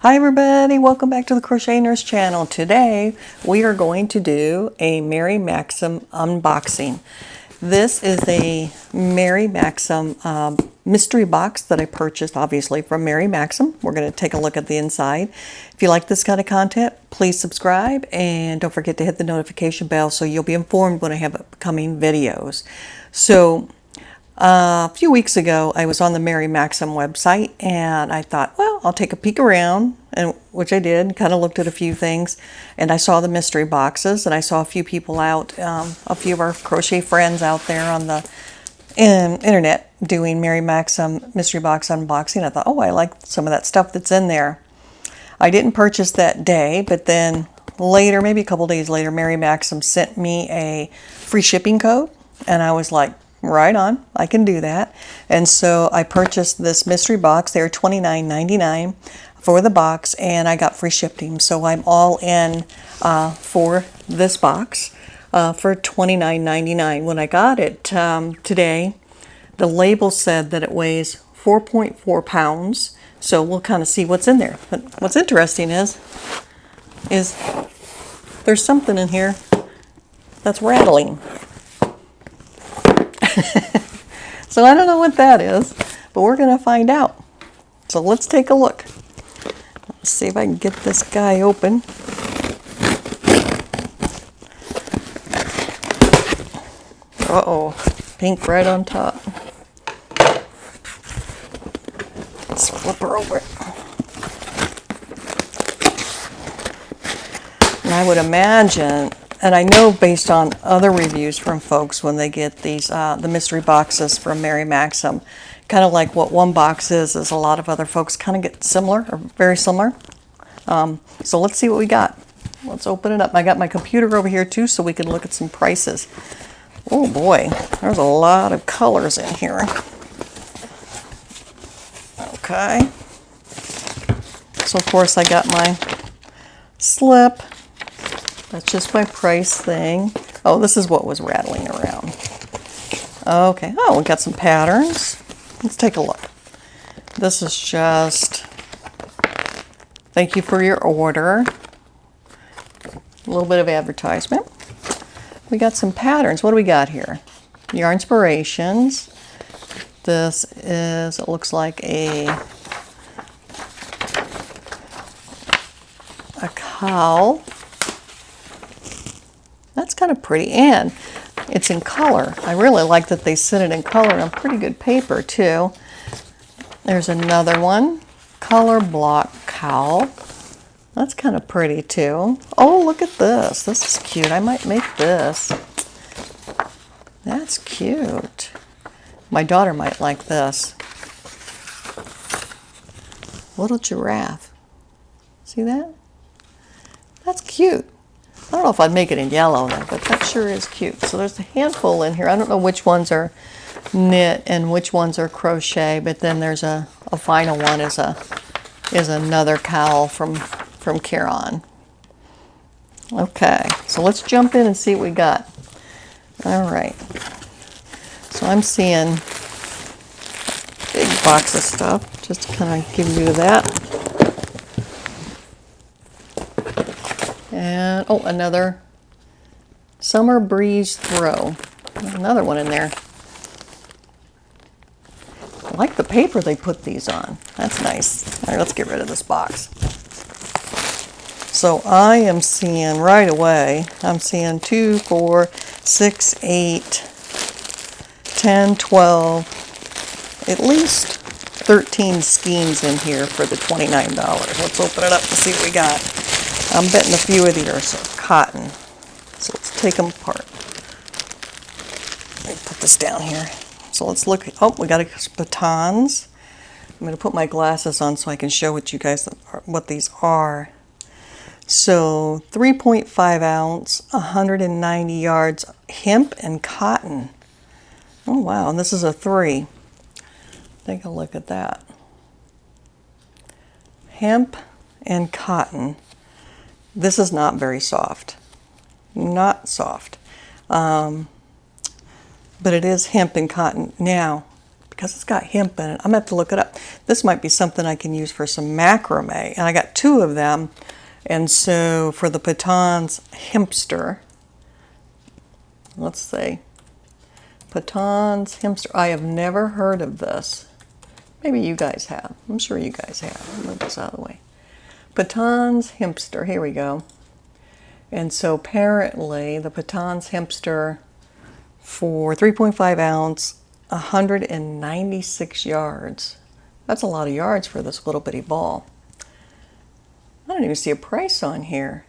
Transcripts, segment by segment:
Hi everybody, welcome back to the Crochet Nurse channel. Today we are going to do a Mary Maxim unboxing. This is a Mary Maxim mystery box that I purchased obviously from Mary Maxim. We're going to take a look at the inside. If you like this kind of content, please subscribe and don't forget to hit the notification bell so you'll be informed when I have upcoming videos. So a few weeks ago, I was on the Mary Maxim website and I thought, well, I'll take a peek around, and which I did, kind of looked at a few things, and I saw the mystery boxes, and I saw a few people out, a few of our crochet friends out there on the internet doing Mary Maxim mystery box unboxing. I thought, oh, I like some of that stuff that's in there. I didn't purchase that day, but then later, maybe a couple days later, Mary Maxim sent me a free shipping code, and I was like, right on, I can do that. And so I purchased this mystery box. They were $29.99 for the box, and I got free shipping. So I'm all in for this box for $29.99. When I got it today, the label said that it weighs 4.4 pounds. So we'll kind of see what's in there. But what's interesting is there's something in here that's rattling. So I don't know what that is, but we're going to find out. So let's take a look. Let's see if I can get this guy open. Uh-oh, pink right on top. Let's flip her over. And I would imagine, and I know based on other reviews from folks when they get these, the mystery boxes from Mary Maxim, kind of like what one box is a lot of other folks kind of get similar or very similar. So let's see what we got. Let's open it up. I got my computer over here too so we can look at some prices. Oh boy, there's a lot of colors in here. Okay. So of course I got my slip. That's just my price thing. Oh, this is what was rattling around. Okay. Oh, we got some patterns. Let's take a look. This is just, thank you for your order. A little bit of advertisement. We got some patterns. What do we got here? Yarn Inspirations. This is, it looks like a cowl. That's kind of pretty, and it's in color. I really like that they sent it in color on pretty good paper too. There's another one, color block cowl. That's kind of pretty too. Oh, look at this. This is cute. I might make this. That's cute. My daughter might like this. Little giraffe. See that? That's cute. I don't know if I'd make it in yellow though, but that sure is cute. So there's a handful in here. I don't know which ones are knit and which ones are crochet, but then there's a final one is another cowl from Caron. Okay, so let's jump in and see what we got. All right. So I'm seeing a big box of stuff, just to kind of give you that. And, oh, another Summer Breeze Throw. Another one in there. I like the paper they put these on. That's nice. All right, let's get rid of this box. So I am seeing right away, I'm seeing 2, 4, 6, 8, 10, 12, at least 13 skeins in here for the $29. Let's open it up and see what we got. I'm betting a few of these are cotton. So let's take them apart. Let me put this down here. So let's look. Oh, we got batons. I'm going to put my glasses on so I can show what you guys what these are. So 3.5 ounce, 190 yards, hemp and cotton. Oh wow, and this is a 3. Take a look at that. Hemp and cotton. This is not very soft. Not soft. But it is hemp and cotton. Now, because it's got hemp in it. I'm going to have to look it up. This might be something I can use for some macrame. And I got 2 of them. And so for the Batons Hempster, let's see. Batons Hempster. I have never heard of this. Maybe you guys have. I'm sure you guys have. I'll move this out of the way. Batons Hempster. Here we go. And so apparently the Batons Hempster for 3.5 ounce, 196 yards. That's a lot of yards for this little bitty ball. I don't even see a price on here.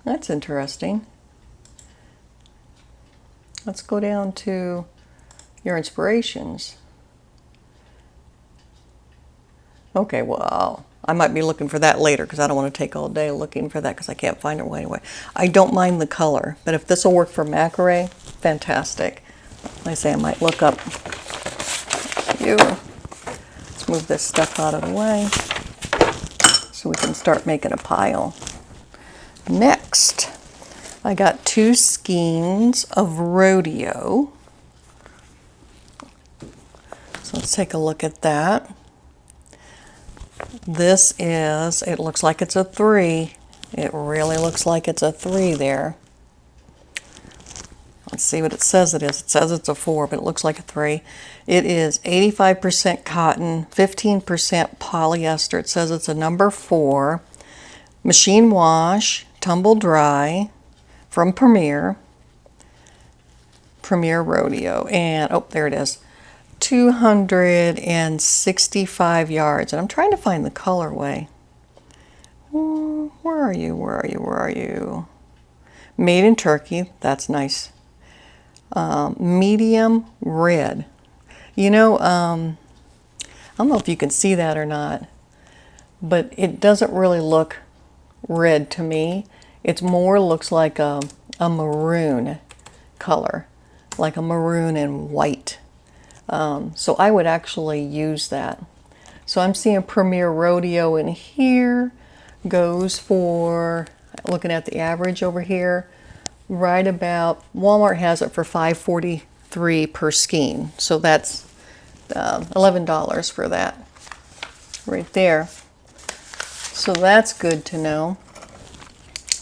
That's interesting. Let's go down to your inspirations. Okay, well, I might be looking for that later because I don't want to take all day looking for that because I can't find it anyway. I don't mind the color, but if this will work for macrame, fantastic. Like I say, I might look up. Let's move this stuff out of the way so we can start making a pile. Next, I got 2 skeins of Rodeo. So let's take a look at that. This is, it looks like it's a 3. It really looks like it's a 3 there. Let's see what it says it is. It says it's a 4, but it looks like a 3. It is 85% cotton, 15% polyester. It says it's a number 4. Machine wash, tumble dry, from Premier Rodeo. And, oh, there it is. 265 yards. And I'm trying to find the colorway. Where are you? Where are you? Where are you? Made in Turkey. That's nice. Medium red. You know, I don't know if you can see that or not, but it doesn't really look red to me. It more looks like a maroon color, like a maroon and white. So I would actually use that. So I'm seeing Premier Rodeo in here goes for, looking at the average over here, right about, Walmart has it for $5.43 per skein. So that's $11 for that right there. So that's good to know.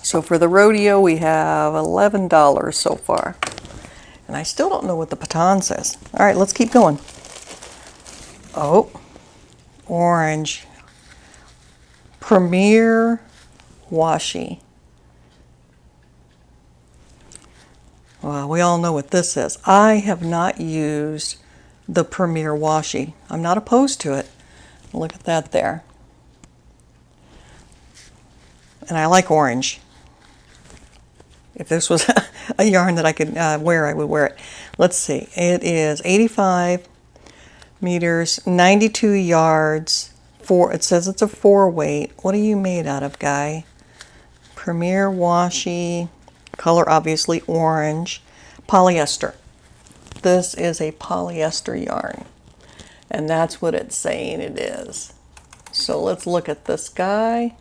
So for the Rodeo, we have $11 so far. And I still don't know what the baton says. All right, let's keep going. Oh, orange. Premier Washi. Well, we all know what this is. I have not used the Premier Washi. I'm not opposed to it. Look at that there. And I like orange. If this was a yarn that I could wear, I would wear it. Let's see. It is 85 meters, 92 yards. It says it's a 4 weight. What are you made out of, guy? Premier Washi. Color obviously orange. Polyester. This is a polyester yarn. And that's what it's saying it is. So let's look at this guy.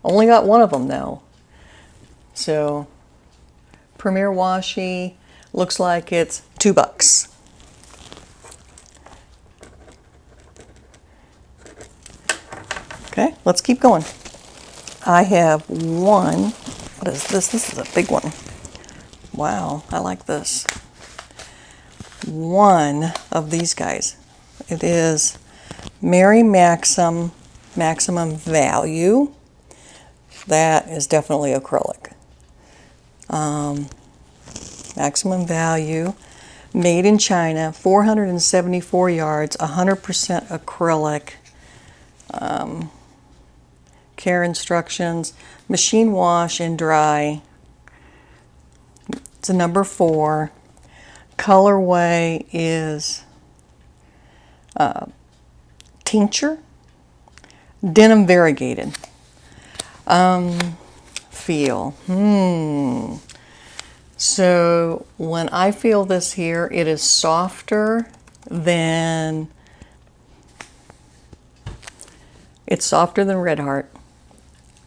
Only got one of them though. So Premier Washi looks like it's $2. Okay, let's keep going. I have one. What is this? This is a big one. Wow, I like this. One of these guys. It is Mary Maxim Maximum Value. That is definitely acrylic. Maximum Value. Made in China. 474 yards. 100% acrylic. Care instructions. Machine wash and dry. It's a number 4. Colorway is tincture, denim variegated. Feel. So when I feel this here, it is softer than Red Heart,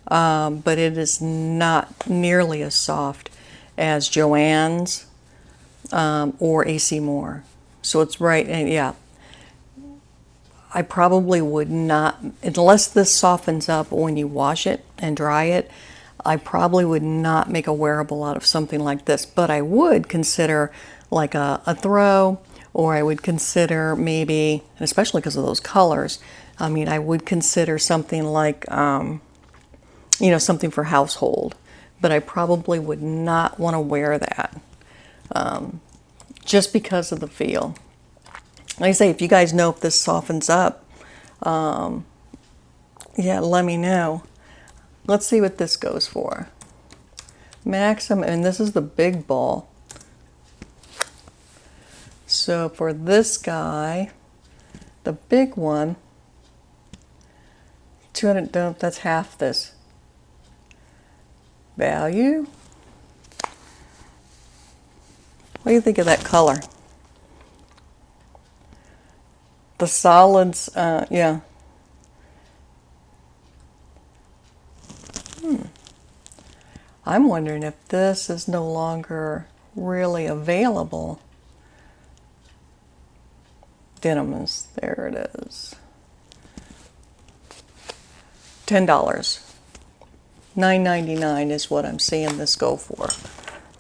but it is not nearly as soft as Joann's. or AC Moore. So it's right, and yeah, I probably would not, unless this softens up when you wash it and dry it, I probably would not make a wearable out of something like this. But I would consider like a throw, or I would consider maybe, especially because of those colors, I mean, I would consider something like, you know, something for household. But I probably would not want to wear that just because of the feel. Like I say, if you guys know if this softens up, yeah, let me know. Let's see what this goes for. Maxim, and this is the big ball. So for this guy, the big one, 200, that's half this value. What do you think of that color? The solids, yeah. I'm wondering if this is no longer really available. Denims, there it is. $10. $9.99 is what I'm seeing this go for.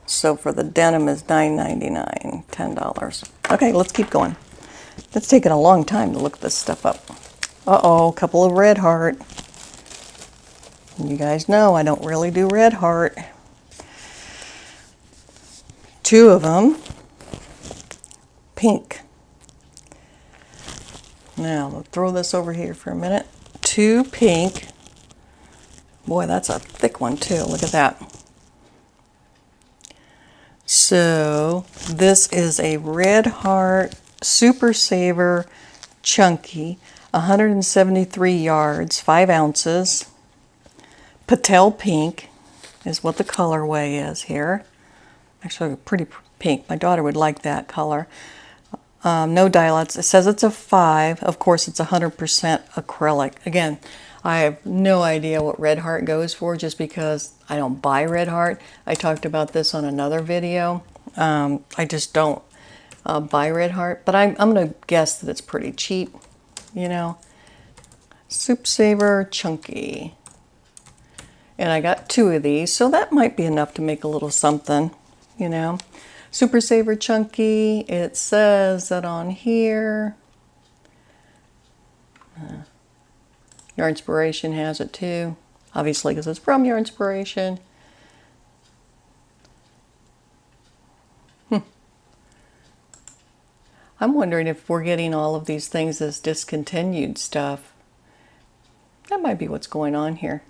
So for the denim is $9.99, $10. Okay, let's keep going. It's taken a long time to look this stuff up. Uh-oh, a couple of red heart. You guys know I don't really do red heart. 2 of them. Pink. Now, we'll throw this over here for a minute. 2 pink. Boy, that's a thick one too. Look at that. So, this is a red heart Super Saver Chunky. 173 yards, 5 ounces. Patel pink is what the colorway is here. Actually, pretty pink. My daughter would like that color. No dilates. It says it's a 5. Of course, it's 100% acrylic. Again, I have no idea what Red Heart goes for just because I don't buy Red Heart. I talked about this on another video. I just don't buy Red Heart, but I'm going to guess that it's pretty cheap, you know. Super Saver Chunky. And I got 2 of these, so that might be enough to make a little something, you know. Super Saver Chunky, it says that on here. Your Inspiration has it too, obviously because it's from Your Inspiration. I'm wondering if we're getting all of these things as discontinued stuff. That might be what's going on here.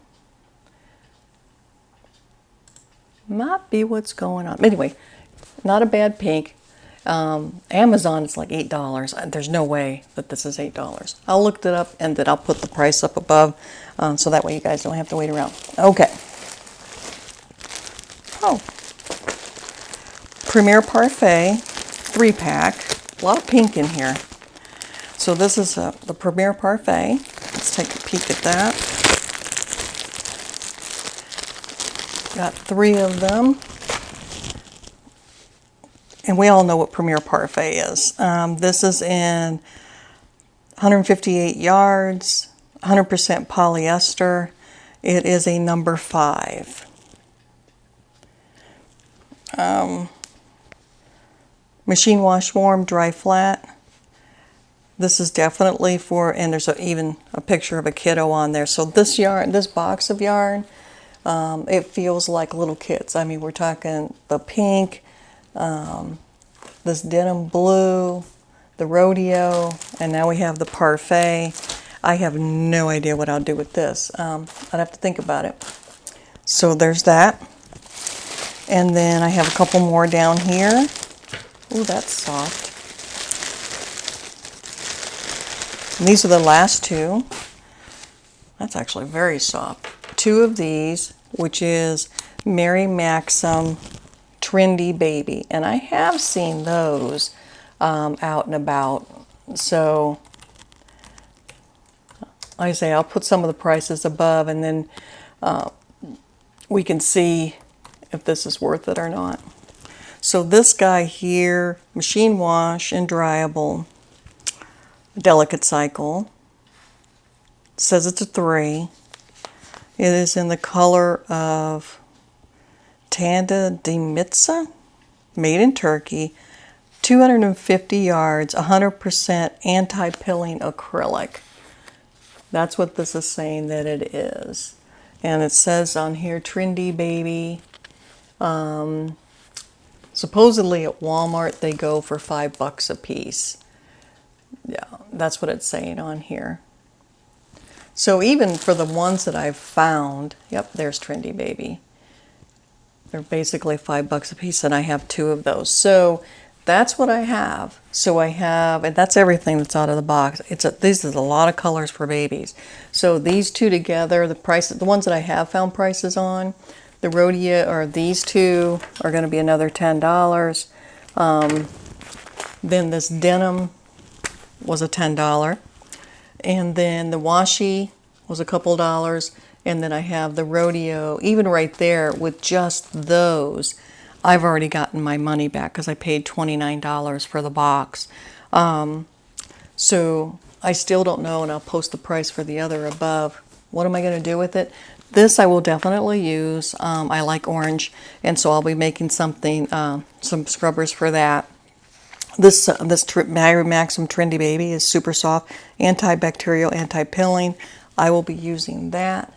Might be what's going on. Anyway, not a bad pink. Amazon, it's like $8. There's no way that this is $8. I'll look it up and then I'll put the price up above so that way you guys don't have to wait around. Okay. Oh. Premier Parfait 3-pack. A lot of pink in here. So this is the Premier Parfait. Let's take a peek at that. Got 3 of them. And we all know what Premier Parfait is. This is in 158 yards, 100% polyester. It is a number 5. Machine wash warm, dry flat. This is definitely for, and there's even a picture of a kiddo on there. So this yarn, this box of yarn, it feels like little kids. I mean, we're talking the pink, this denim blue, the Rodeo, and now we have the Parfait. I have no idea what I'll do with this. I'd have to think about it. So there's that. And then I have a couple more down here. Ooh, that's soft. And these are the last 2. That's actually very soft. 2 of these, which is Mary Maxim Trendy Baby. And I have seen those out and about. So, like I say, I'll put some of the prices above and then we can see if this is worth it or not. So this guy here, machine wash and dryable, delicate cycle. It says it's a 3. It is in the color of Tanda de Mitza, made in Turkey, 250 yards, 100% anti-pilling acrylic. That's what this is saying that it is. And it says on here, Trendy Baby. Supposedly at Walmart they go for $5 a piece. Yeah, that's what it's saying on here. So even for the ones that I've found, yep, there's Trendy Baby. They're basically $5 a piece, and I have 2 of those. So that's what I have. So I have, and that's everything that's out of the box. These are a lot of colors for babies. So these 2 together, the price, the ones that I have found prices on, the Rodeo, or these 2 are going to be another $10. Then this denim was a $10. And then the Washi was a couple dollars. And then I have the Rodeo, even right there with just those, I've already gotten my money back because I paid $29 for the box. So I still don't know, and I'll post the price for the other above. What am I going to do with it? This I will definitely use. I like orange, and so I'll be making something, some scrubbers for that. This Mary Maxim Trendy Baby is super soft, antibacterial, anti-pilling. I will be using that.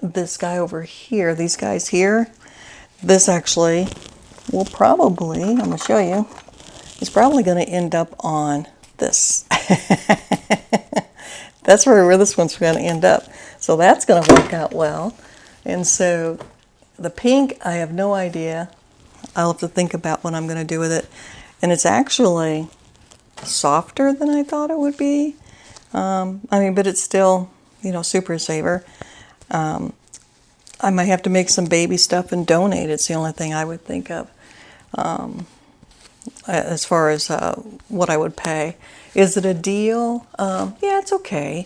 This guy over here, these guys here, this actually will probably, I'm going to show you, is probably going to end up on this. That's where this one's going to end up. So that's going to work out well. And so the pink, I have no idea. I'll have to think about what I'm going to do with it. And it's actually softer than I thought it would be. But it's still, super saver. I might have to make some baby stuff and donate. It's the only thing I would think of as far as what I would pay. Is it a deal? Yeah, it's okay.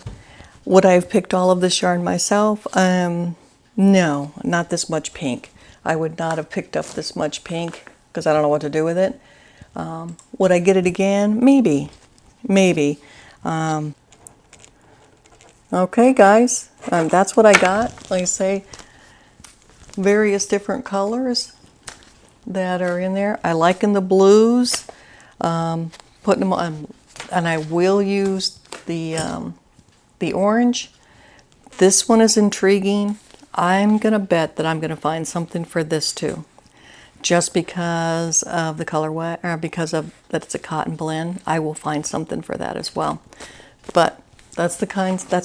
Would I have picked all of this yarn myself? No, not this much pink. I would not have picked up this much pink because I don't know what to do with it. Would I get it again? Maybe. Okay, guys, that's what I got. Like I say, various different colors that are in there. I like in the blues, putting them on, and I will use the orange. This one is intriguing. I'm gonna bet that I'm gonna find something for this too, just because of the colorway, or because of that it's a cotton blend. I will find something for that as well. But that's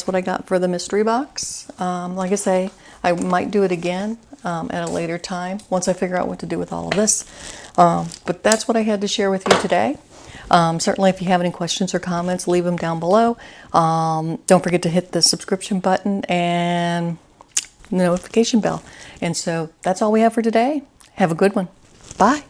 what I got for the mystery box. Like I say, I might do it again at a later time once I figure out what to do with all of this. But that's what I had to share with you today. Certainly if you have any questions or comments, leave them down below. Don't forget to hit the subscription button and the notification bell. And so that's all we have for today. Have a good one. Bye.